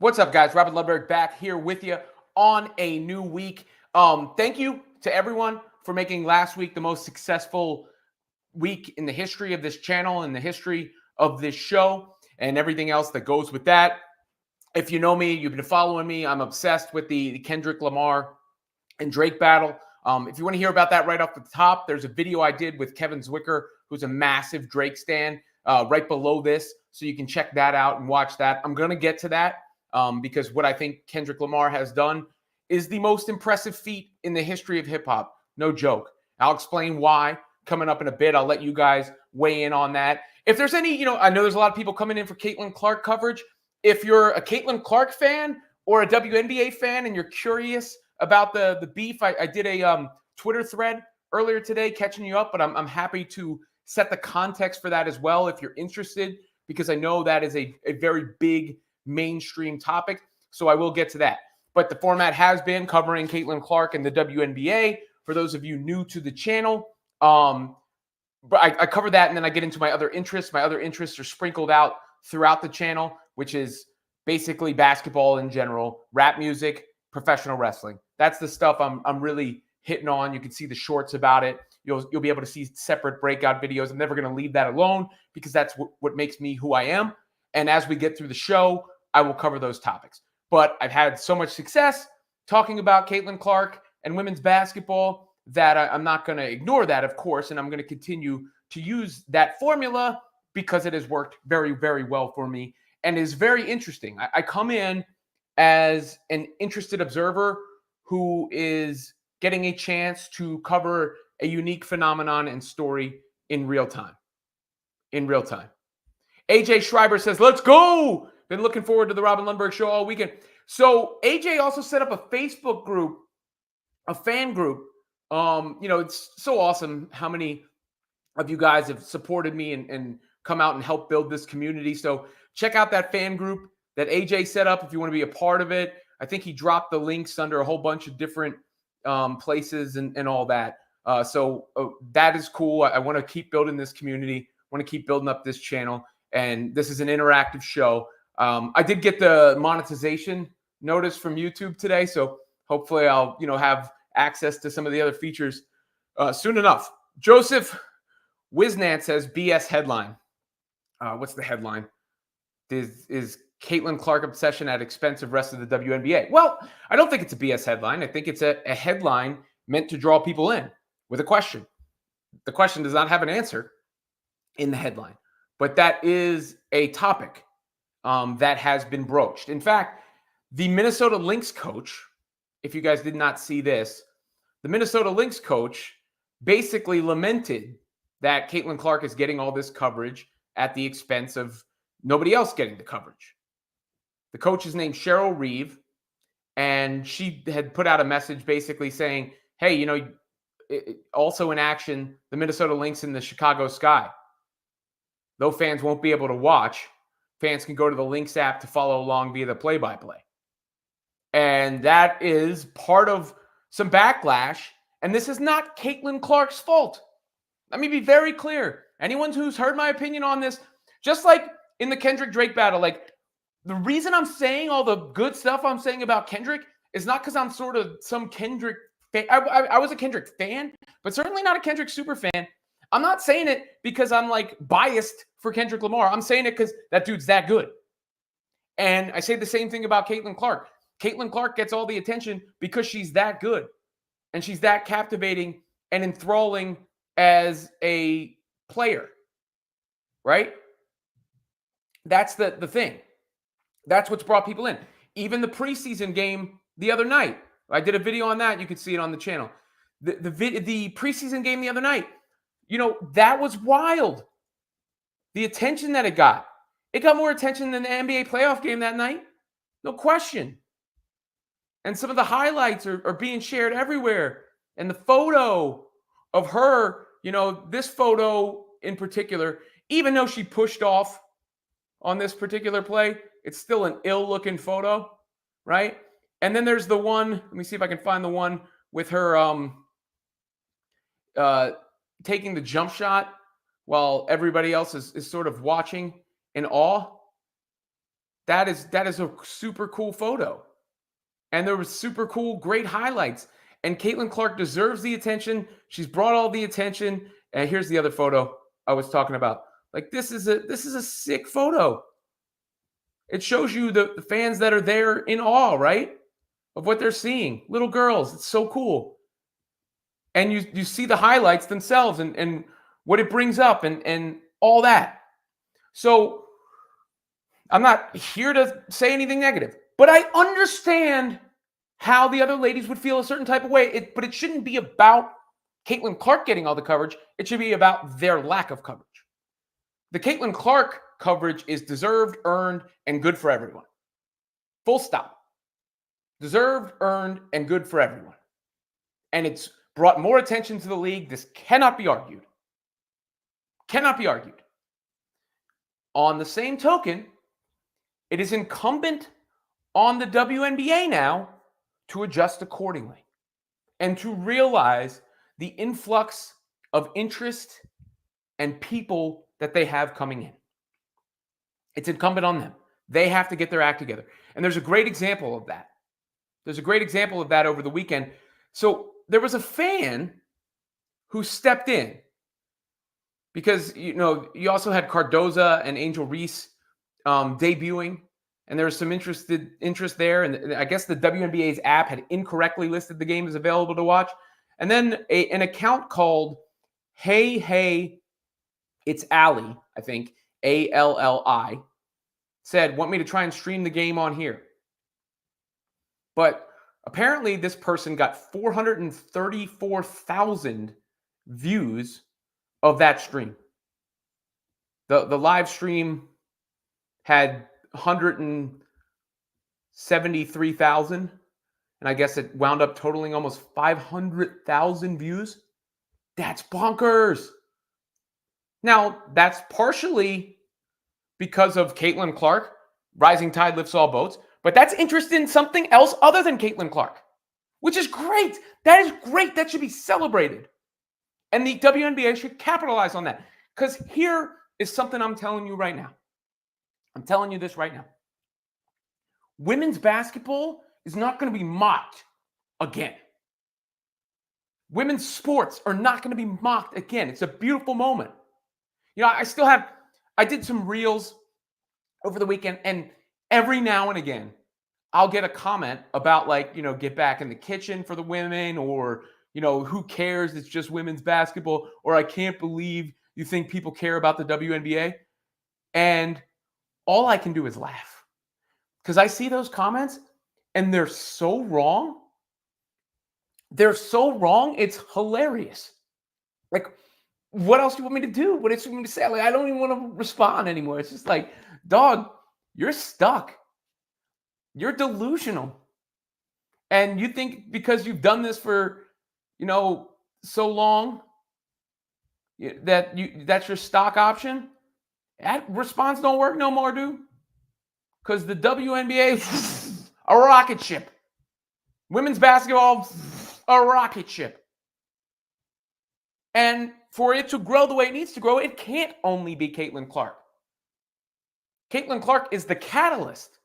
What's up, guys? Robert Ludberg back here with you on a new week. Thank you to everyone for making last week the most successful week in the history of this channel, in the history of this show, and everything else that goes with that. If you know me, you've been following me. I'm obsessed with the Kendrick Lamar and Drake battle. If you want to hear about that right off the top, there's a video I did with Kevin Zwicker, who's a massive Drake stan, right below this. So you can check that out and watch that. I'm going to get to that because what I think Kendrick Lamar has done is the most impressive feat in the history of hip hop. No joke. I'll explain why coming up in a bit. I'll let you guys weigh in on that. If there's any, I know there's a lot of people coming in for Caitlin Clark coverage. If you're a Caitlin Clark fan or a WNBA fan and you're curious about the beef, I did a Twitter thread earlier today catching you up, but I'm happy to set the context for that as well if you're interested, because I know that is a very big mainstream topic. So I will get to that. But the format has been covering Caitlin Clark and the WNBA. For those of you new to the channel, but I cover that, and then I get into my other interests. My other interests are sprinkled out throughout the channel, which is basically basketball in general, rap music, professional wrestling. That's the stuff I'm really hitting on. You can see the shorts about it. You'll be able to see separate breakout videos. I'm never going to leave that alone because that's what makes me who I am. And as we get through the show, I will cover those topics. But I've had so much success talking about Caitlin Clark and women's basketball that I'm not going to ignore that, of course, and I'm going to continue to use that formula because it has worked very, very well for me and is very interesting. I come in as an interested observer who is getting a chance to cover a unique phenomenon and story in real time. In real time. AJ Schreiber says, let's go. Been looking forward to the Robin Lundberg show all weekend. So AJ also set up a Facebook group, a fan group. It's so awesome how many of you guys have supported me and come out and help build this community. So check out that fan group that AJ set up if you want to be a part of it. I think he dropped the links under a whole bunch of different places and all that. So that is cool. I want to keep building this community. I want to keep building up this channel. And this is an interactive show. I did get the monetization notice from YouTube today. So hopefully I'll, have access to some of the other features soon enough. Joseph Wisnant says BS headline. What's the headline? Is Caitlin Clark obsession at expense of rest of the WNBA? Well, I don't think it's a BS headline. I think it's a headline meant to draw people in with a question. The question does not have an answer in the headline, but that is a topic that has been broached. In fact, the Minnesota Lynx coach, if you guys did not see this, the Minnesota Lynx coach basically lamented that Caitlin Clark is getting all this coverage at the expense of nobody else getting the coverage. The coach is named Cheryl Reeve, and she had put out a message basically saying, hey, also in action, the Minnesota Lynx in the Chicago Sky. Though fans won't be able to watch, fans can go to the Lynx app to follow along via the play-by-play. And that is part of some backlash. And this is not Caitlin Clark's fault. Let me be very clear. Anyone who's heard my opinion on this, just like in the Kendrick-Drake battle, the reason I'm saying all the good stuff I'm saying about Kendrick is not because I'm sort of some Kendrick fan. I was a Kendrick fan, but certainly not a Kendrick super fan. I'm not saying it because I'm biased for Kendrick Lamar. I'm saying it because that dude's that good. And I say the same thing about Caitlin Clark. Caitlin Clark gets all the attention because she's that good. And she's that captivating and enthralling as a player. Right? That's the thing. That's what's brought people in. Even the preseason game the other night. I did a video on that. You can see it on the channel. The preseason game the other night. That was wild. The attention that it got more attention than the NBA playoff game that night. No question. And some of the highlights are being shared everywhere. And the photo of her, this photo in particular, even though she pushed off on this particular play, it's still an ill-looking photo, right? And then there's the one, let me see if I can find the one with her taking the jump shot while everybody else is sort of watching in awe. That is a super cool photo. And there was super cool, great highlights. And Caitlin Clark deserves the attention. She's brought all the attention. And here's the other photo I was talking about. Like, this is a sick photo. It shows you the fans that are there in awe, right? Of what they're seeing. Little girls. It's so cool. And you see the highlights themselves and what it brings up and all that. So I'm not here to say anything negative, but I understand how the other ladies would feel a certain type of way. But it shouldn't be about Caitlin Clark getting all the coverage. It should be about their lack of coverage. The Caitlin Clark coverage is deserved, earned, and good for everyone. Full stop. Deserved, earned, and good for everyone. And it's brought more attention to the league. This cannot be argued. Cannot be argued. On the same token, it is incumbent on the WNBA now to adjust accordingly and to realize the influx of interest and people that they have coming in. It's incumbent on them. They have to get their act together. And there's a great example of that. There's a great example of that over the weekend. So there was a fan who stepped in because, you also had Cardoza and Angel Reese debuting, and there was some interest there. And I guess the WNBA's app had incorrectly listed the game as available to watch. And then an account called Hey, It's Allie, I think, ALLI, said, want me to try and stream the game on here. But apparently this person got 434,000 views of that stream. The live stream had 173,000, and I guess it wound up totaling almost 500,000 views. That's bonkers. Now, that's partially because of Caitlin Clark. Rising tide lifts all boats. But that's interest in something else other than Caitlin Clark, which is great. That is great. That should be celebrated. And the WNBA should capitalize on that. Because here is something I'm telling you right now. I'm telling you this right now. Women's basketball is not going to be mocked again. Women's sports are not going to be mocked again. It's a beautiful moment. I did some reels over the weekend, and every now and again, I'll get a comment about get back in the kitchen for the women, or, who cares? It's just women's basketball, or I can't believe you think people care about the WNBA. And all I can do is laugh because I see those comments and they're so wrong. They're so wrong. It's hilarious. What else do you want me to do? What else do you want me to say? I don't even want to respond anymore. It's just dog, you're stuck. You're delusional. And you think because you've done this for, so long that's your stock option? That response don't work no more, dude. Because the WNBA is a rocket ship. Women's basketball, a rocket ship. And for it to grow the way it needs to grow, it can't only be Caitlin Clark. Caitlin Clark is the catalyst.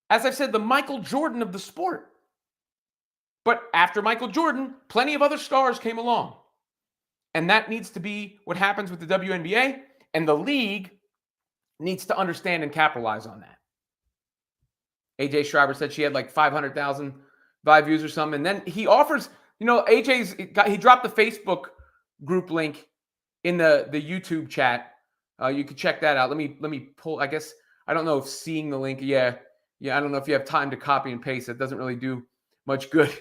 As I've said, the Michael Jordan of the sport. But after Michael Jordan, plenty of other stars came along. And that needs to be what happens with the WNBA. And the league needs to understand and capitalize on that. AJ Schreiber said she had 500,000 live views or something. And then he offers, he dropped the Facebook group link in the YouTube chat. You can check that out. Let me pull, I guess, I don't know if seeing the link. Yeah. I don't know if you have time to copy and paste. It doesn't really do much good.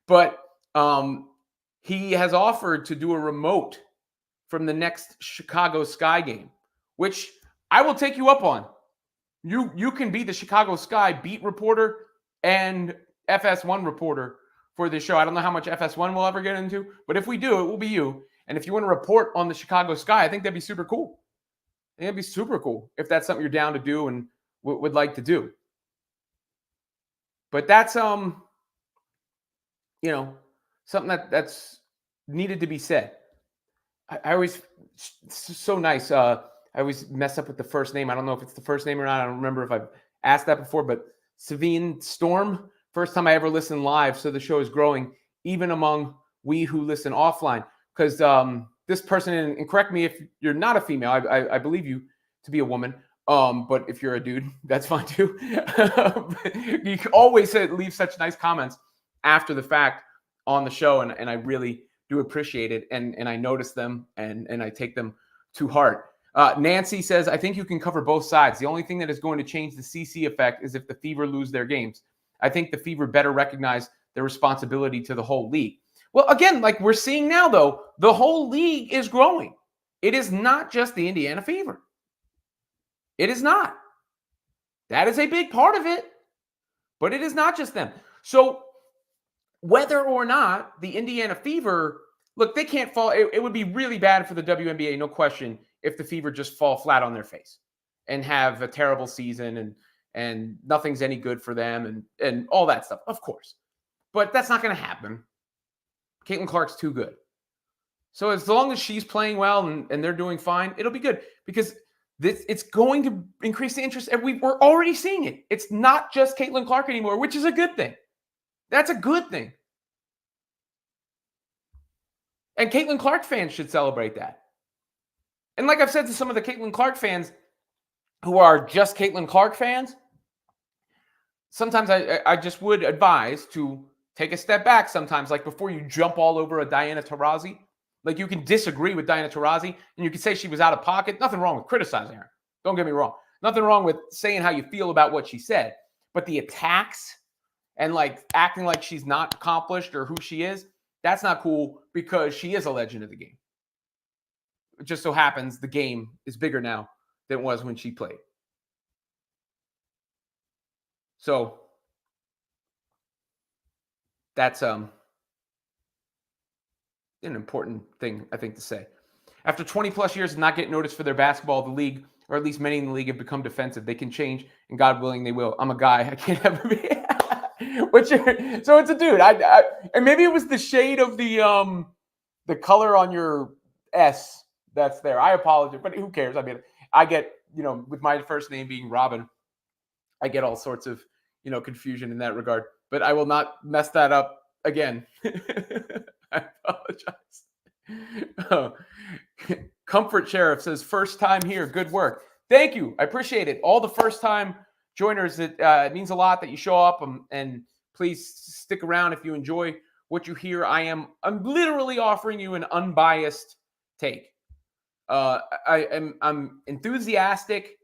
But he has offered to do a remote from the next Chicago Sky game, which I will take you up on. You can be the Chicago Sky beat reporter and FS1 reporter for this show. I don't know how much FS1 we'll ever get into, but if we do, it will be you. And if you want to report on the Chicago Sky, I think that'd be super cool. It'd be super cool if that's something you're down to do and would like to do. But that's something that's needed to be said. I always, so nice. I always mess up with the first name. I don't know if it's the first name or not. I don't remember if I've asked that before, but Savine Storm, first time I ever listened live. So the show is growing even among we who listen offline. Because this person, and correct me if you're not a female, I believe you to be a woman. But if you're a dude, that's fine too. You can always leave such nice comments after the fact on the show, and I really do appreciate it, and I notice them, and I take them to heart. Nancy says, I think you can cover both sides. The only thing that is going to change the CC effect is if the Fever lose their games. I think the Fever better recognize their responsibility to the whole league. Well, again, like we're seeing now, though, the whole league is growing. It is not just the Indiana Fever. It is not. That is a big part of it, but it is not just them. So whether or not the Indiana Fever, look, they can't fall. It would be really bad for the WNBA, no question, if the Fever just fall flat on their face and have a terrible season and nothing's any good for them and all that stuff, of course. But that's not going to happen. Caitlin Clark's too good. So as long as she's playing well and they're doing fine, it'll be good because it's going to increase the interest. And we're already seeing it. It's not just Caitlin Clark anymore, which is a good thing. That's a good thing. And Caitlin Clark fans should celebrate that. And like I've said to some of the Caitlin Clark fans who are just Caitlin Clark fans, sometimes I just would advise to take a step back sometimes, like before you jump all over a Diana Taurasi. Like you can disagree with Diana Taurasi and you can say she was out of pocket. Nothing wrong with criticizing her. Don't get me wrong. Nothing wrong with saying how you feel about what she said. But the attacks and like acting like she's not accomplished or who she is, that's not cool because she is a legend of the game. It just so happens the game is bigger now than it was when she played. So that's an important thing, I think, to say. After 20 plus years of not getting noticed for their basketball, the league, or at least many in the league, have become defensive. They can change, and God willing, they will. I'm a guy. I can't have so it's a dude. And maybe it was the shade of the color on your S that's there. I apologize, but who cares? I mean, I get, with my first name being Robin, I get all sorts of, confusion in that regard. But I will not mess that up again. I apologize. Comfort Sheriff says, first time here. Good work. Thank you. I appreciate it. All the first time joiners, it means a lot that you show up and please stick around if you enjoy what you hear. I'm literally offering you an unbiased take. I'm enthusiastic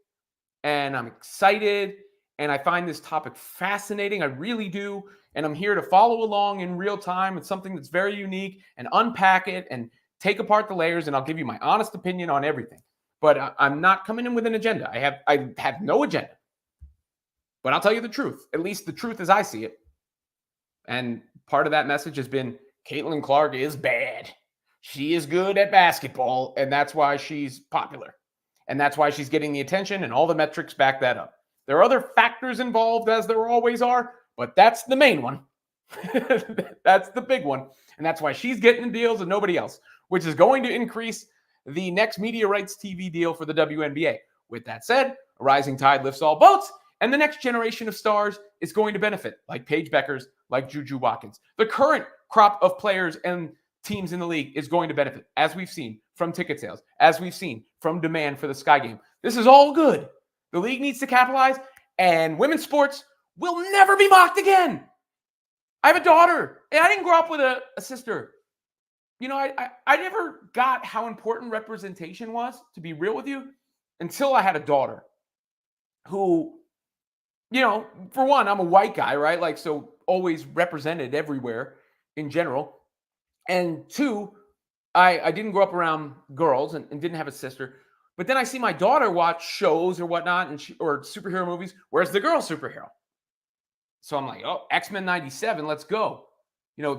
and I'm excited and I find this topic fascinating. I really do. And I'm here to follow along in real time. It's something that's very unique and unpack it and take apart the layers. And I'll give you my honest opinion on everything. But I'm not coming in with an agenda. I have no agenda. But I'll tell you the truth, at least the truth as I see it. And part of that message has been Caitlin Clark is bad. She is good at basketball, and that's why she's popular. And that's why she's getting the attention, and all the metrics back that up. There are other factors involved, as there always are, but that's the main one. That's the big one. And that's why she's getting the deals and nobody else, which is going to increase the next media rights TV deal for the WNBA. With that said, a rising tide lifts all boats, and the next generation of stars is going to benefit, like Paige Beckers, like Juju Watkins. The current crop of players and teams in the league is going to benefit, as we've seen from ticket sales, as we've seen from demand for the Sky Game. This is all good. The league needs to capitalize, and women's sports will never be mocked again. I have a daughter, and I didn't grow up with a sister. I never got how important representation was, to be real with you, until I had a daughter who, for one, I'm a white guy, right? Like, so always represented everywhere in general. And two, I didn't grow up around girls and didn't have a sister. But then I see my daughter watch shows or whatnot or superhero movies. Where's the girl superhero? So I'm like, oh, X-Men 97, let's go.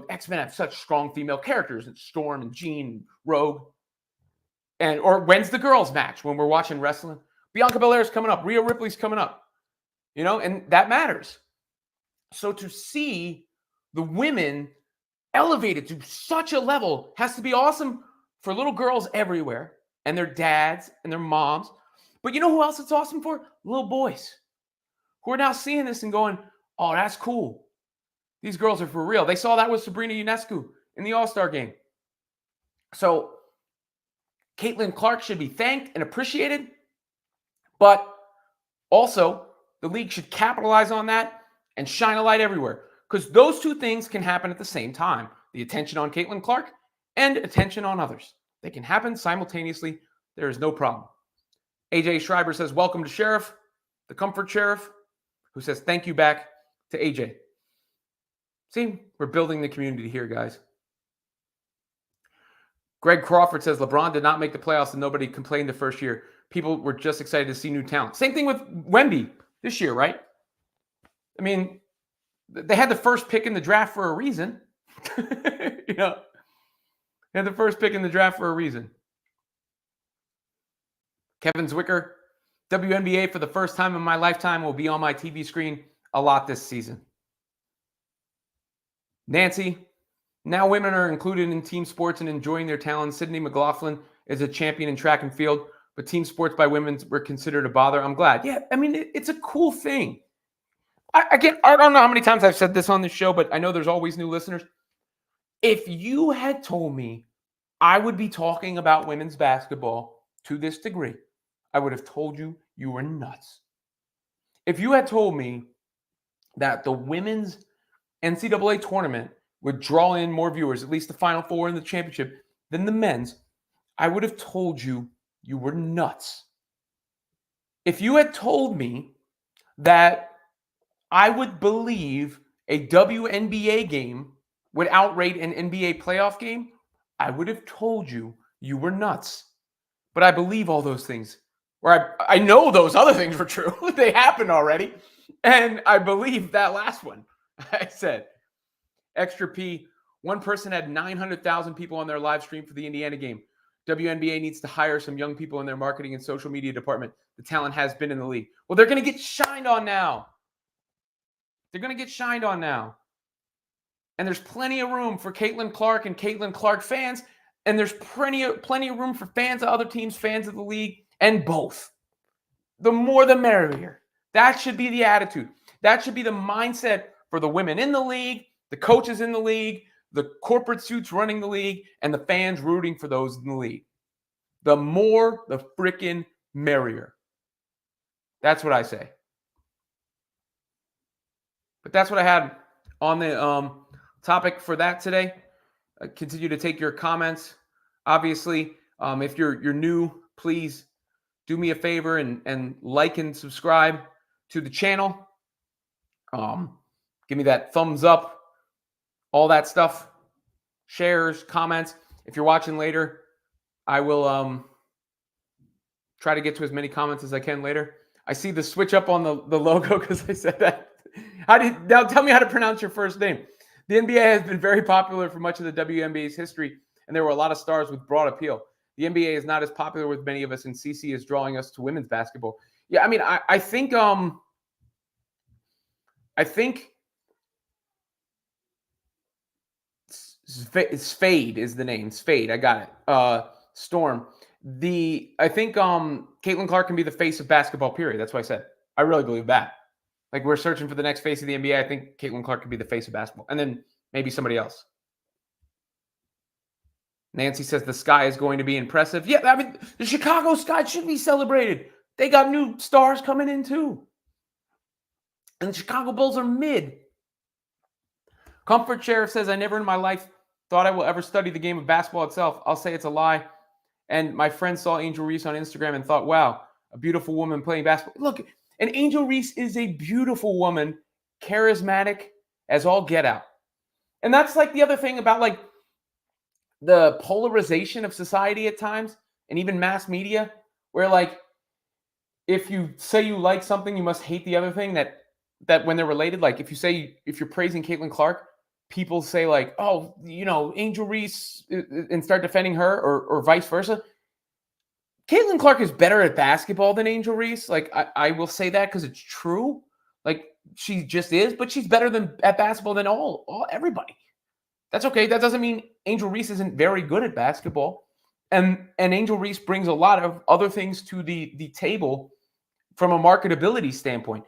X-Men have such strong female characters, and Storm and Jean and Rogue. Or when's the girls match when we're watching wrestling? Bianca Belair's coming up. Rhea Ripley's coming up. And that matters. So to see the women elevated to such a level has to be awesome for little girls everywhere. and their dads and their moms. But you know who else it's awesome for? Little boys who are now seeing this and going, oh, that's cool. These girls are for real. They saw that with Sabrina Ionescu in the All-Star game. So Caitlin Clark should be thanked and appreciated, but also the league should capitalize on that and shine a light everywhere, because those two things can happen at the same time. The attention on Caitlin Clark and attention on others. They can happen simultaneously. There is no problem. AJ Schreiber says, welcome to Sheriff, the Comfort Sheriff, who says thank you back to AJ. See, we're building the community here, guys. Greg Crawford says LeBron did not make the playoffs and nobody complained the first year. People were just excited to see new talent. Same thing with Wemby this year, right? I mean, they had the first pick in the draft for a reason. You know, they had the first pick in the draft for a reason. Kevin Zwicker, WNBA for the first time in my lifetime will be on my TV screen a lot this season. Nancy, now women are included in team sports and enjoying their talents. Sydney McLaughlin is a champion in track and field, but team sports by women were considered a bother. I'm glad. Yeah, I mean, it's a cool thing. I don't know how many times I've said this on this show, but I know there's always new listeners. If you had told me I would be talking about women's basketball to this degree, I would have told you you were nuts. If you had told me that the women's NCAA tournament would draw in more viewers, at least the Final Four and the championship, than the men's, I would have told you you were nuts. If you had told me that I would believe a WNBA game would outrate an NBA playoff game, I would have told you you were nuts. But I believe all those things. Or I know those other things were true. They happened already. And I believe that last one. I said, Extra P, one person had 900,000 people on their live stream for the Indiana game. WNBA needs to hire some young people in their marketing and social media department. The talent has been in the league. Well, they're going to get shined on now. They're going to get shined on now. And there's plenty of room for Caitlin Clark and Caitlin Clark fans. And there's plenty of room for fans of other teams, fans of the league, and both. The more the merrier. That should be the attitude. That should be the mindset for the women in the league, the coaches in the league, the corporate suits running the league, and the fans rooting for those in the league. The more, the frickin' merrier. That's what I say. But that's what I had on the topic for that today. Continue to take your comments. Obviously, if you're new, please do me a favor and like and subscribe to the channel. Give me that thumbs up, all that stuff, shares, comments. If you're watching later, I will try to get to as many comments as I can later. I see the switch up on the logo because I said that. Now tell me how to pronounce your first name. The NBA has been very popular for much of the WNBA's history, and there were a lot of stars with broad appeal. The NBA is not as popular with many of us, and CC is drawing us to women's basketball. Yeah, I mean, I think Spade is the name. Spade, I got it. Storm. I think Caitlin Clark can be the face of basketball, period. That's what I said. I really believe that. Like, we're searching for the next face of the NBA. I think Caitlin Clark could be the face of basketball. And then maybe somebody else. Nancy says the Sky is going to be impressive. Yeah, I mean, the Chicago Sky should be celebrated. They got new stars coming in, too. And the Chicago Bulls are mid. Comfort Sheriff says, I never in my life thought I will ever study the game of basketball itself. I'll say it's a lie. And my friend saw Angel Reese on Instagram and thought, wow, a beautiful woman playing basketball. Look, and Angel Reese is a beautiful woman, charismatic as all get out. And that's like the other thing about like the polarization of society at times and even mass media, where like if you say you like something, you must hate the other thing that when they're related. Like if you're praising Caitlin Clark, people say like, oh, you know, Angel Reese, and start defending her or vice versa. Caitlin Clark is better at basketball than Angel Reese. Like, I will say that because it's true. Like, she just is, but she's better at basketball than everybody. That's okay. That doesn't mean Angel Reese isn't very good at basketball. And Angel Reese brings a lot of other things to the table from a marketability standpoint.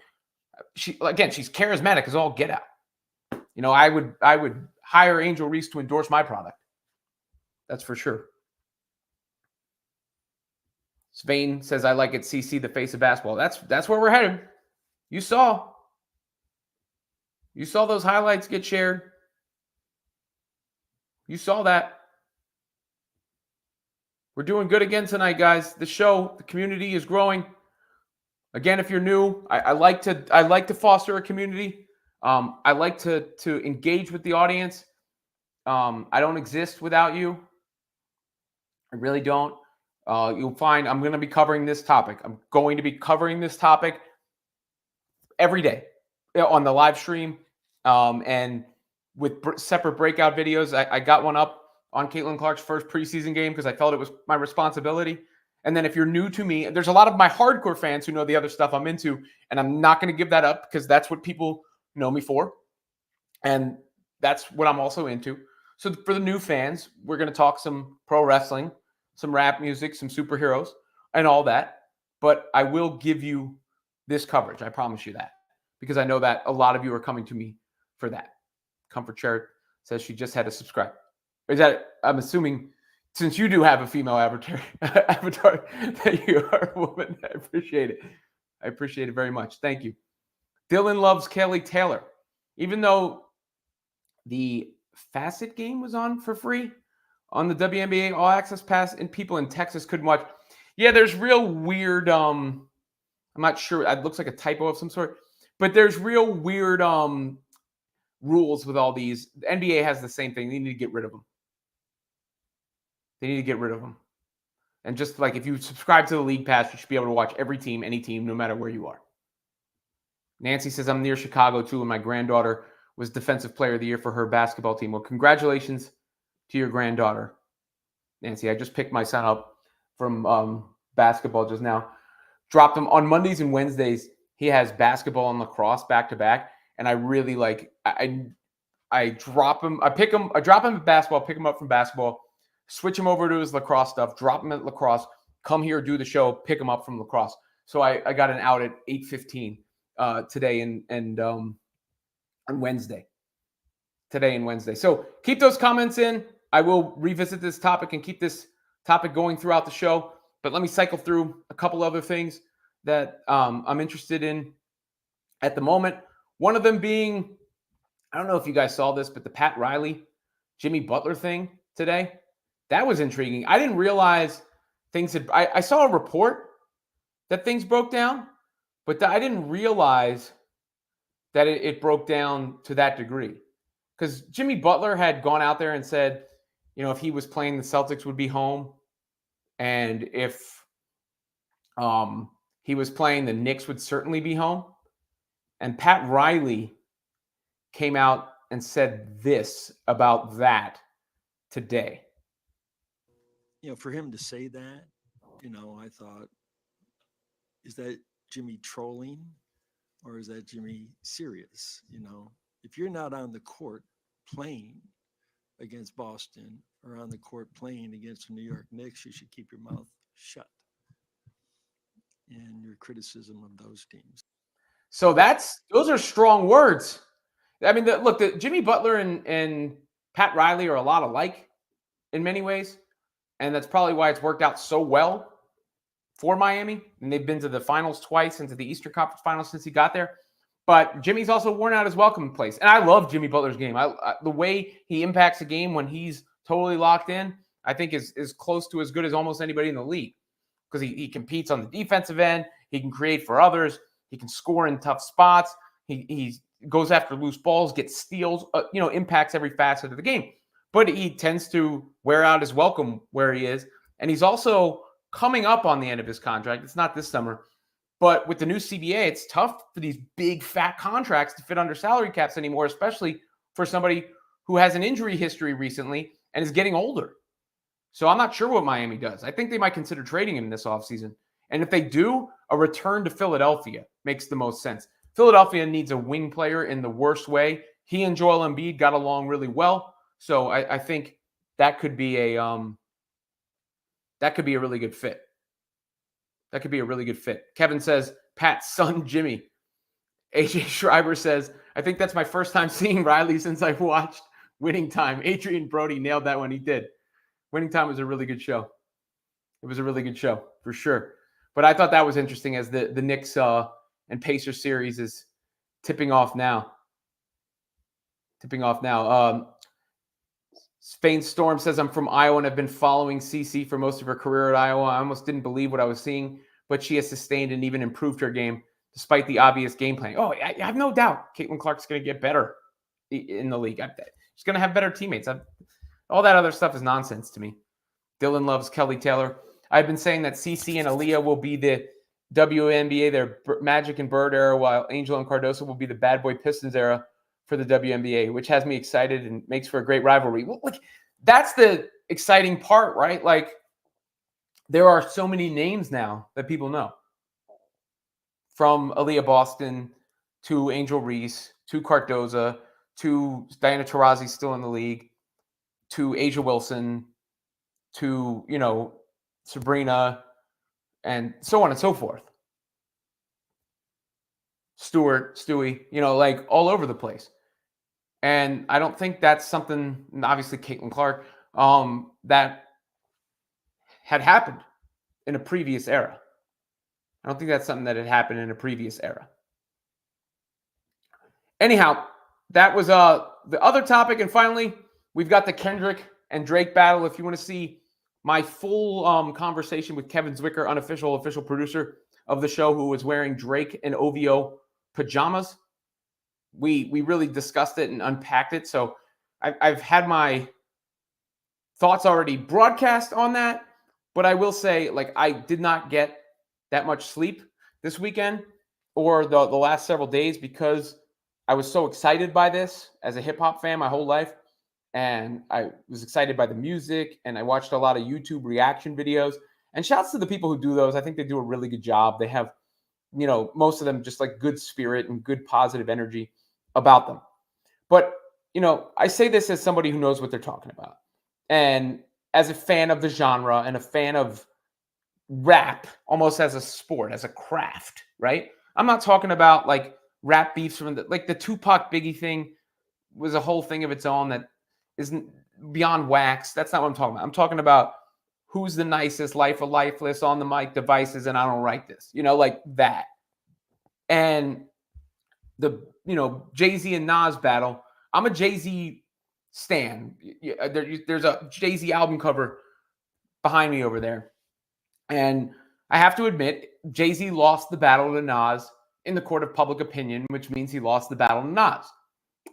She's charismatic as all get out. You know, I would hire Angel Reese to endorse my product. That's for sure. Svein says, I like it, CC, the face of basketball. That's where we're headed. You saw those highlights get shared. You saw that. We're doing good again tonight, guys. The community is growing. Again, if you're new, I like to foster a community. I like to engage with the audience. I don't exist without you. I really don't. You'll find I'm going to be covering this topic. I'm going to be covering this topic every day on the live stream, and with separate breakout videos. I got one up on Caitlin Clark's first preseason game because I felt it was my responsibility. And then if you're new to me, there's a lot of my hardcore fans who know the other stuff I'm into, and I'm not going to give that up because that's what people know me for. And that's what I'm also into. So for the new fans, we're going to talk some pro wrestling, some rap music, some superheroes, and all that. But I will give you this coverage. I promise you that, because I know that a lot of you are coming to me for that. Comfort Chair says she just had to subscribe. Is that, I'm assuming, since you do have a female avatar that you are a woman. I appreciate it. I appreciate it very much. Thank you. Dylan loves Kelly Taylor. Even though the Facet game was on for free on the WNBA All Access Pass and people in Texas couldn't watch. Yeah, there's real weird, I'm not sure, it looks like a typo of some sort, but there's real weird rules with all these. The NBA has the same thing. They need to get rid of them. And just like if you subscribe to the League Pass, you should be able to watch every team, any team, no matter where you are. Nancy says, I'm near Chicago too, and my granddaughter was Defensive Player of the Year for her basketball team. Well, congratulations to your granddaughter, Nancy. I just picked my son up from basketball just now. Dropped him on Mondays and Wednesdays. He has basketball and lacrosse back to back, and I really like. I drop him. I drop him at basketball. Pick him up from basketball. Switch him over to his lacrosse stuff. Drop him at lacrosse. Come here, do the show. Pick him up from lacrosse. So I got an out at 8:15 today and on Wednesday. Today and Wednesday. So keep those comments in. I will revisit this topic and keep this topic going throughout the show. But let me cycle through a couple other things that I'm interested in at the moment. One of them being, I don't know if you guys saw this, but the Pat Riley, Jimmy Butler thing today. That was intriguing. I didn't realize things had, I saw a report that things broke down, but I didn't realize that it broke down to that degree. Because Jimmy Butler had gone out there and said, you know, if he was playing, the Celtics would be home. And if he was playing, the Knicks would certainly be home. And Pat Riley came out and said this about that today. You know, for him to say that, you know, I thought, is that Jimmy trolling or is that Jimmy serious? You know, if you're not on the court playing against Boston or on the court playing against the New York Knicks, you should keep your mouth shut in your criticism of those teams. So those are strong words. I mean, look, Jimmy Butler and Pat Riley are a lot alike in many ways. And that's probably why it's worked out so well for Miami. And they've been to the finals twice and to the Eastern Conference Finals since he got there. But Jimmy's also worn out his welcome place. And I love Jimmy Butler's game. The way he impacts a game when he's totally locked in, I think is close to as good as almost anybody in the league. Because he competes on the defensive end. He can create for others. He can score in tough spots. He goes after loose balls, gets steals, impacts every facet of the game. But he tends to wear out his welcome where he is. And he's also coming up on the end of his contract. It's not this summer. But with the new CBA, it's tough for these big, fat contracts to fit under salary caps anymore, especially for somebody who has an injury history recently and is getting older. So I'm not sure what Miami does. I think they might consider trading him this offseason. And if they do, a return to Philadelphia makes the most sense. Philadelphia needs a wing player in the worst way. He and Joel Embiid got along really well. So I think that could be a That could be a really good fit. That could be a really good fit. Kevin says, Pat's son, Jimmy. AJ Schreiber says, I think that's my first time seeing Riley since I've watched Winning Time. Adrian Brody nailed that one. He did. Winning Time was a really good show. It was a really good show, for sure. But I thought that was interesting as the Knicks and Pacers series is tipping off now. Spain Storm says, I'm from Iowa and have been following CC for most of her career at Iowa. I almost didn't believe what I was seeing, but she has sustained and even improved her game despite the obvious game plan. Oh, I have no doubt Caitlin Clark's going to get better in the league. She's going to have better teammates. All that other stuff is nonsense to me. Dylan loves Kelly Taylor. I've been saying that CC and Aaliyah will be the WNBA, their Magic and Bird era, while Angel and Cardoso will be the Bad Boy Pistons era for the WNBA, which has me excited and makes for a great rivalry. Well, like, that's the exciting part, right? Like, there are so many names now that people know. From Aaliyah Boston to Angel Reese to Cardoza to Diana Taurasi still in the league to Asia Wilson to, Sabrina and so on and so forth. Stewie, like all over the place. And I don't think that's something, obviously Caitlin Clark, that had happened in a previous era. I don't think that's something that had happened in a previous era. Anyhow, that was the other topic. And finally, we've got the Kendrick and Drake battle. If you want to see my full conversation with Kevin Zwicker, official producer of the show, who was wearing Drake and OVO pajamas, we really discussed it and unpacked it. So I've had my thoughts already broadcast on that. But I will say, like, I did not get that much sleep this weekend or the last several days because I was so excited by this as a hip hop fan my whole life. And I was excited by the music and I watched a lot of YouTube reaction videos, and shouts to the people who do those. I think they do a really good job. They have, most of them just like good spirit and good positive energy about them. But, I say this as somebody who knows what they're talking about. And as a fan of the genre and a fan of rap almost as a sport, as a craft, right? I'm not talking about like rap beefs from the Tupac Biggie thing was a whole thing of its own that isn't beyond wax. That's not what I'm talking about. I'm talking about who's the nicest, Life of Lifeless, on the mic devices, and I don't write this, like that. And the, Jay-Z and Nas battle, I'm a Jay-Z stan. There's a Jay-Z album cover behind me over there. And I have to admit, Jay-Z lost the battle to Nas in the court of public opinion, which means he lost the battle to Nas.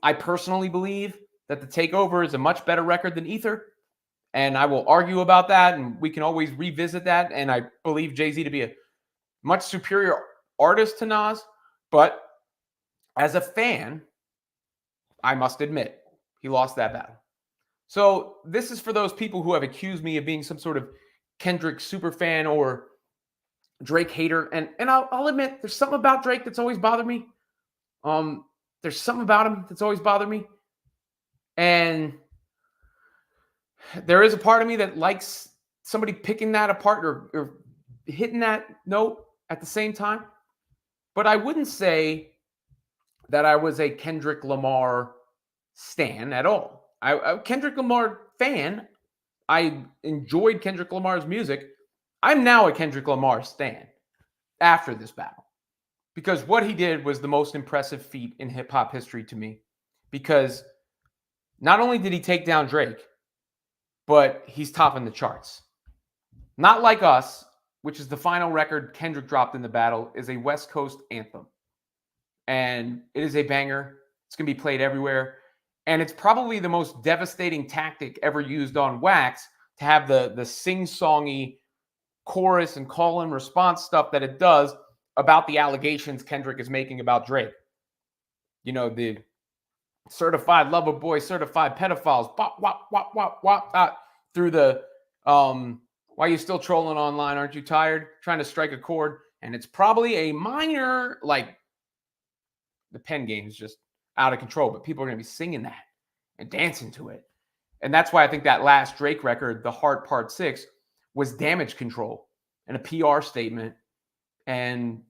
I personally believe that The Takeover is a much better record than Ether, and I will argue about that, and we can always revisit that. And I believe Jay-Z to be a much superior artist to Nas, but as a fan, I must admit, he lost that battle. So this is for those people who have accused me of being some sort of Kendrick super fan or Drake hater. And I'll admit, there's something about Drake that's always bothered me. There's something about him that's always bothered me. And there is a part of me that likes somebody picking that apart or hitting that note at the same time. But I wouldn't say that I was a Kendrick Lamar stan at all. I Kendrick Lamar fan. I enjoyed Kendrick Lamar's music. I'm now a Kendrick Lamar stan after this battle, because what he did was the most impressive feat in hip hop history to me, because not only did he take down Drake, but he's topping the charts. Not Like Us, which is the final record Kendrick dropped in the battle, is a West Coast anthem. And it is a banger. It's going to be played everywhere. And it's probably the most devastating tactic ever used on wax to have the sing-songy chorus and call and response stuff that it does about the allegations Kendrick is making about Drake. The certified lover boy, certified pedophiles, wop, wop, wop, wop, wop, through the, why are you still trolling online? Aren't you tired? Trying to strike a chord. And it's probably a minor, like, the pen game is just out of control, but people are going to be singing that and dancing to it. And that's why I think that last Drake record, The Heart Part 6, was damage control and a PR statement and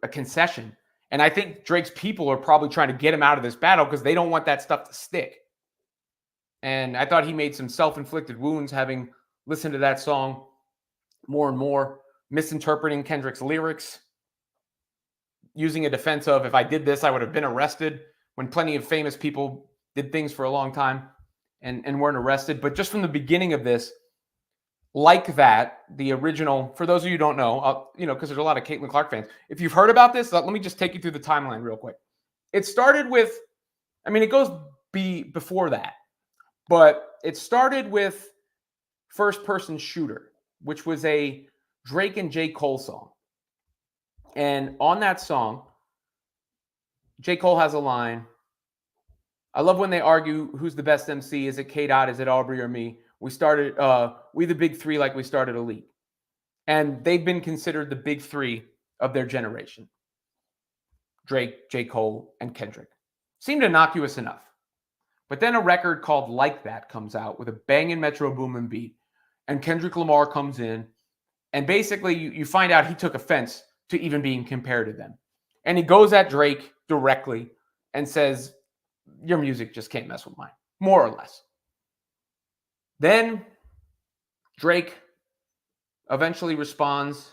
a concession. And I think Drake's people are probably trying to get him out of this battle because they don't want that stuff to stick. And I thought he made some self-inflicted wounds having listened to that song more and more, misinterpreting Kendrick's lyrics, using a defense of, if I did this, I would have been arrested, when plenty of famous people did things for a long time and weren't arrested. But just from the beginning of this, like that, the original, for those of you who don't know, because there's a lot of Caitlin Clark fans. If you've heard about this, let me just take you through the timeline real quick. It started with, it goes before that, but it started with First Person Shooter, which was a Drake and J. Cole song. And on that song, J. Cole has a line, I love when they argue who's the best MC. Is it K-Dot? Is it Aubrey or me? We started, we the big three like we started a league. And they've been considered the big three of their generation. Drake, J. Cole, and Kendrick. Seemed innocuous enough. But then a record called Like That comes out with a banging Metro Boomin beat. And Kendrick Lamar comes in. And basically you find out he took offense to even being compared to them. And he goes at Drake directly and says, your music just can't mess with mine, more or less. Then Drake eventually responds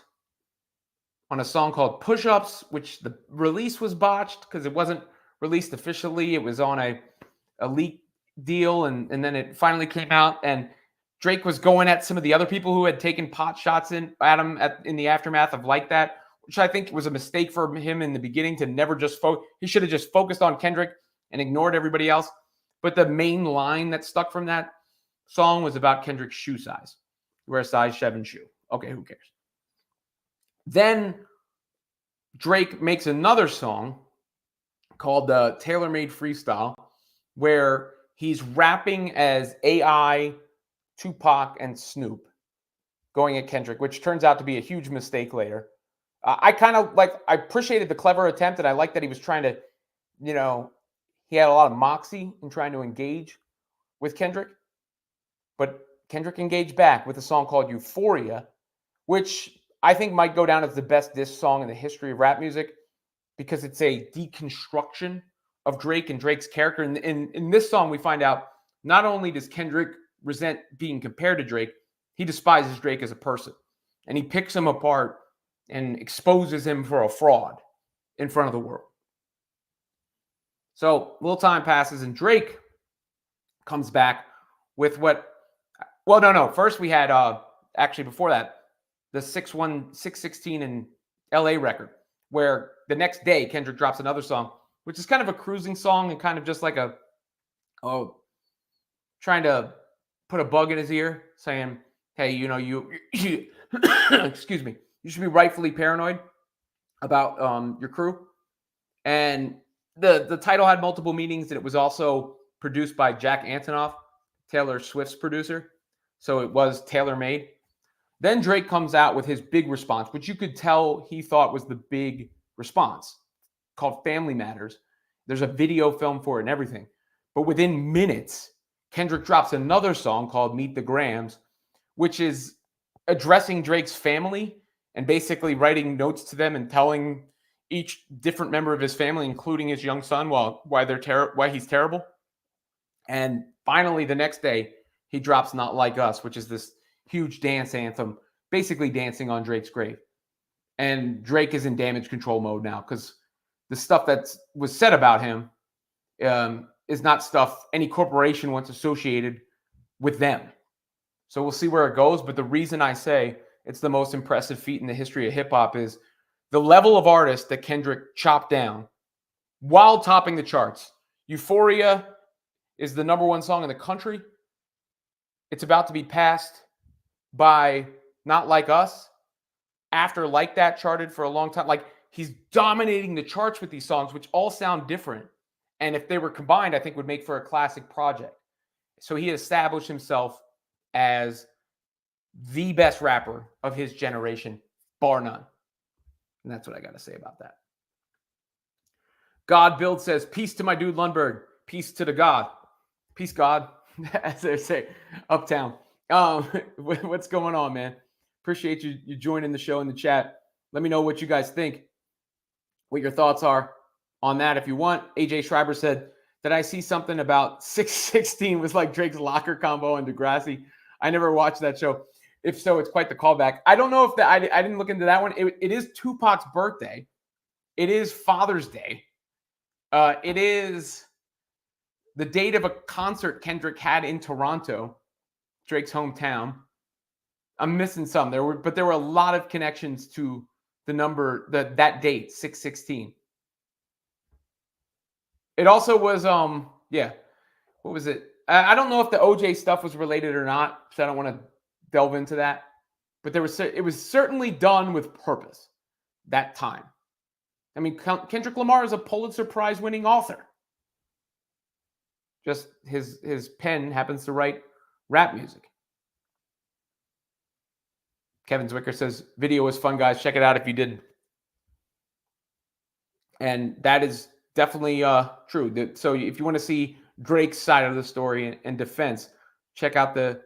on a song called Push Ups, which the release was botched because it wasn't released officially. It was on a leak deal, and then it finally came out. And Drake was going at some of the other people who had taken pot shots at him in the aftermath of Like That, which I think was a mistake for him in the beginning to never just focus. He should have just focused on Kendrick and ignored everybody else. But the main line that stuck from that song was about Kendrick's shoe size. You wear a size 7 shoe. Okay, who cares? Then Drake makes another song called the Tailor Made Freestyle, where he's rapping as AI, Tupac, and Snoop going at Kendrick, which turns out to be a huge mistake later. I appreciated the clever attempt, and I like that he was trying to, he had a lot of moxie in trying to engage with Kendrick. But Kendrick engaged back with a song called Euphoria, which I think might go down as the best diss song in the history of rap music because it's a deconstruction of Drake and Drake's character. And in this song, we find out not only does Kendrick resent being compared to Drake, he despises Drake as a person. And he picks him apart and exposes him for a fraud in front of the world. So a little time passes and Drake comes back with first we had, actually before that, the 616 in LA record, where the next day Kendrick drops another song, which is kind of a cruising song and kind of just like trying to put a bug in his ear saying, hey, you excuse me, you should be rightfully paranoid about your crew. And the title had multiple meanings, and it was also produced by Jack Antonoff, Taylor Swift's producer. So it was tailor-made. Then Drake comes out with his big response, which you could tell he thought was the big response, called Family Matters. There's a video film for it and everything. But within minutes, Kendrick drops another song called Meet the Grams, which is addressing Drake's family and basically writing notes to them and telling each different member of his family, including his young son, why he's terrible. And finally, the next day, he drops Not Like Us, which is this huge dance anthem, basically dancing on Drake's grave. And Drake is in damage control mode now because the stuff that was said about him is not stuff any corporation wants associated with them. So we'll see where it goes. But the reason I say it's the most impressive feat in the history of hip hop is the level of artist that Kendrick chopped down while topping the charts. Euphoria is the #1 song in the country. It's about to be passed by Not Like Us. After Like That charted for a long time. Like, he's dominating the charts with these songs, which all sound different. And if they were combined, I think would make for a classic project. So he established himself as the best rapper of his generation, bar none. And that's what I got to say about that. God Build says, peace to my dude Lundberg. Peace to the God. Peace, God, as they say, uptown. What's going on, man? Appreciate you joining the show in the chat. Let me know what you guys think, what your thoughts are on that if you want. AJ Schreiber said, did I see something about 616 was like Drake's locker combo and Degrassi? I never watched that show. If so, it's quite the callback. I don't know if that I didn't look into that one. It is Tupac's birthday. It is Father's Day. It is the date of a concert Kendrick had in Toronto, Drake's hometown. I'm missing some. There were a lot of connections to the number, that date, 616. It also was what was it? I don't know if the OJ stuff was related or not, so I don't want to delve into that. But it was certainly done with purpose that time. I mean, Kendrick Lamar is a Pulitzer Prize winning author. Just his pen happens to write rap music. Kevin Zwicker says, video was fun, guys. Check it out if you didn't. And that is definitely true. So if you want to see Drake's side of the story and defense, check out the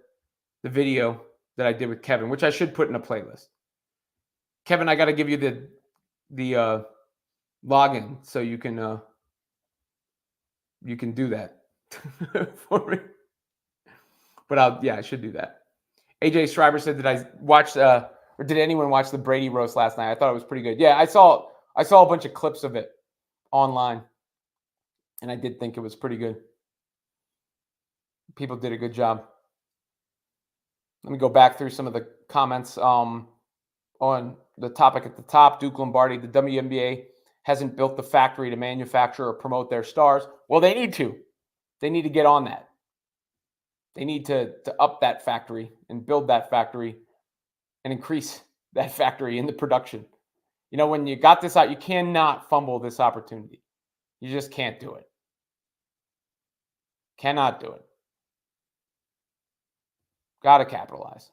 video that I did with Kevin, which I should put in a playlist. Kevin, I got to give you the login so you can do that for me. But I should do that. AJ Schreiber said, did I watch or did anyone watch the Brady roast last night? I thought it was pretty good. Yeah, I saw a bunch of clips of it online, and I did think it was pretty good. People did a good job. Let me go back through some of the comments on the topic at the top. Duke Lombardi, the WNBA hasn't built the factory to manufacture or promote their stars. Well, they need to. They need to get on that. They need to up that factory and build that factory and increase that factory in the production. You know, when you got this out, you cannot fumble this opportunity. You just can't do it. Cannot do it. Got to capitalize.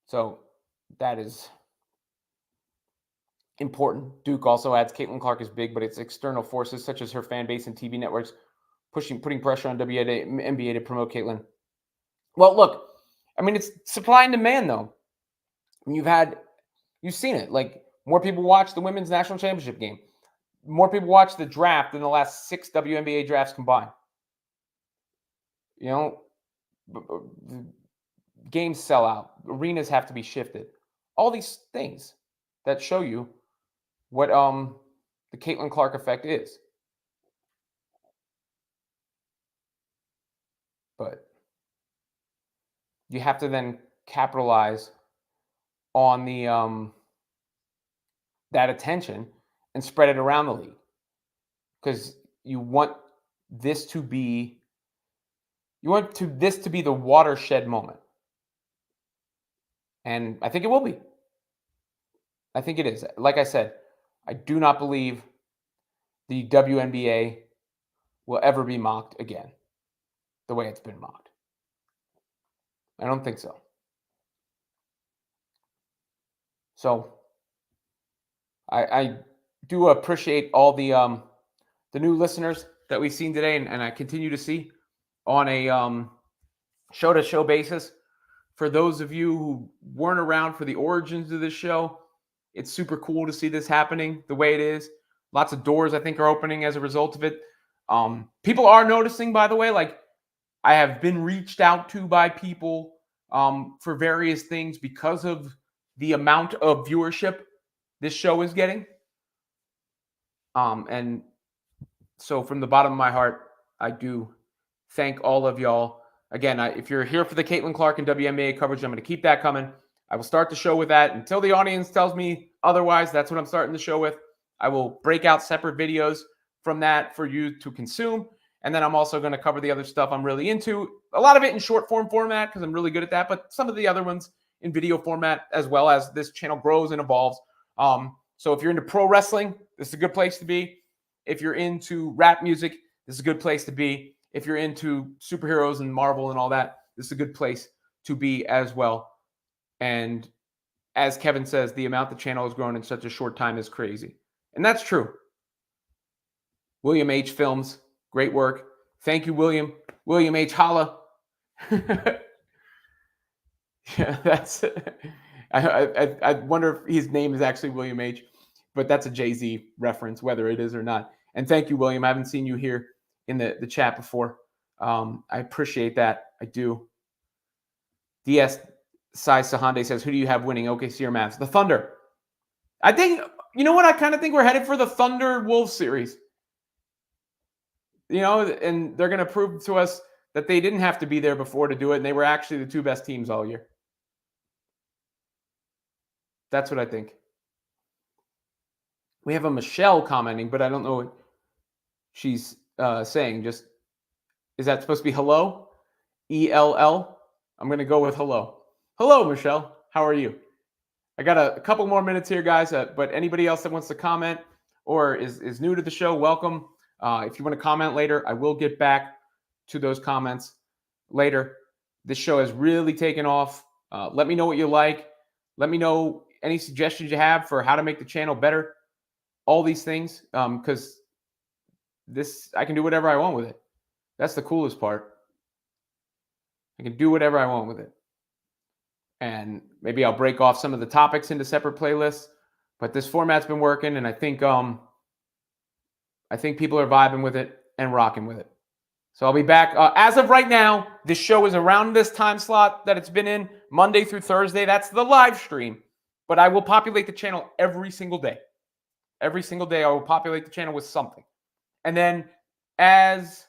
So that is important. Duke also adds Caitlin Clark is big, but it's external forces such as her fan base and TV networks putting pressure on WNBA to promote Caitlin. Well, look, I mean, it's supply and demand, though. You've seen it. Like, more people watch the women's national championship game. More people watch the draft than the last 6 WNBA drafts combined. You know, games sell out. Arenas have to be shifted. All these things that show you what the Caitlin Clark effect is. But you have to then capitalize on the that attention and spread it around the league, because you want this to be the watershed moment, and I think it will be. I think it is. Like I said, I do not believe the WNBA will ever be mocked again the way it's been mocked. I don't think so. So I do appreciate all the new listeners that we've seen today, and I continue to see on a show-to-show basis. For those of you who weren't around for the origins of this show, it's super cool to see this happening the way it is. Lots of doors, I think, are opening as a result of it. People are noticing, by the way, like, I have been reached out to by people for various things because of the amount of viewership this show is getting. And so from the bottom of my heart, I do thank all of y'all. Again, if you're here for the Caitlin Clark and WNBA coverage, I'm going to keep that coming. I will start the show with that until the audience tells me otherwise. That's what I'm starting the show with. I will break out separate videos from that for you to consume. And then I'm also going to cover the other stuff I'm really into. A lot of it in short form format because I'm really good at that, but some of the other ones in video format as well, as this channel grows and evolves. So if you're into pro wrestling, this is a good place to be. If you're into rap music, this is a good place to be. If you're into superheroes and Marvel and all that, this is a good place to be as well. And as Kevin says, the amount the channel has grown in such a short time is crazy. And that's true. William H. Films, great work. Thank you, William. William H. Holla. Yeah, that's. I wonder if his name is actually William H., but that's a Jay-Z reference, whether it is or not. And thank you, William. I haven't seen you here in the chat before. I appreciate that. I do. DS Sai Sahande says, who do you have winning OKC or Mavs? The Thunder. I think, you know what? I kind of think we're headed for the Thunder Wolves series. You know, and they're going to prove to us that they didn't have to be there before to do it, and they were actually the two best teams all year. That's what I think. We have a Michelle commenting, but I don't know what she's saying. Just, is that supposed to be hello? ELL? I'm going to go with hello. Hello, Michelle. How are you? I got a couple more minutes here, guys, but anybody else that wants to comment or is new to the show, welcome. If you want to comment later, I will get back to those comments later. This show has really taken off. Let me know what you like. Let me know any suggestions you have for how to make the channel better. All these things, because I can do whatever I want with it. That's the coolest part. I can do whatever I want with it. And maybe I'll break off some of the topics into separate playlists. But this format's been working, and I think people are vibing with it and rocking with it. So I'll be back. As of right now, this show is around this time slot that it's been in, Monday through Thursday. That's the live stream. But I will populate the channel every single day. Every single day, I will populate the channel with something. And then as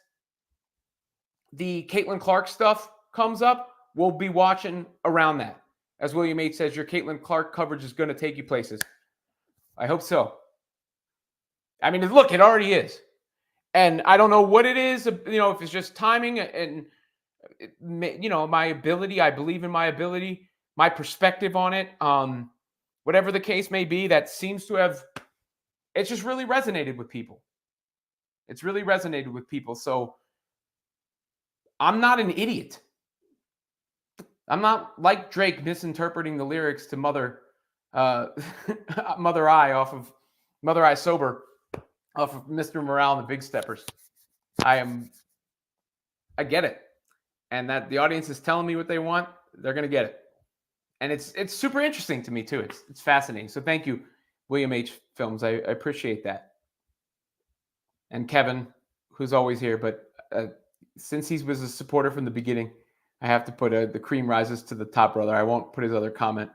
the Caitlin Clark stuff comes up, we'll be watching around that. As William H. says, your Caitlin Clark coverage is going to take you places. I hope so. I mean, look, it already is. And I don't know what it is, you know, if it's just timing and, you know, my ability. I believe in my ability, my perspective on it. Whatever the case may be, that seems to have, it's just really resonated with people. It's really resonated with people. So I'm not an idiot. I'm not like Drake misinterpreting the lyrics to Mother Eye off of Mother Eye Sober off of Mr. Morale and the Big Steppers. I get it. And that the audience is telling me what they want, they're going to get it. And it's super interesting to me too. It's fascinating. So thank you, William H. Films. I appreciate that. And Kevin, who's always here, but since he was a supporter from the beginning, I have to put the cream rises to the top, brother. I won't put his other comment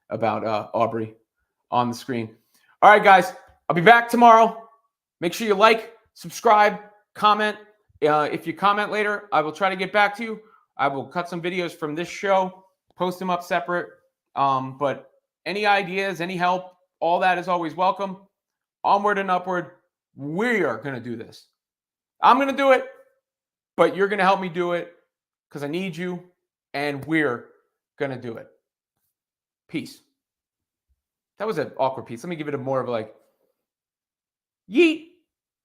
about Aubrey on the screen. All right, guys. I'll be back tomorrow. Make sure you like, subscribe, comment. If you comment later, I will try to get back to you. I will cut some videos from this show, post them up separate. But any ideas, any help, all that is always welcome. Onward and upward. We are going to do this. I'm going to do it, but you're going to help me do it because I need you, and we're going to do it. Peace. That was an awkward piece. Let me give it a more of like, yeet.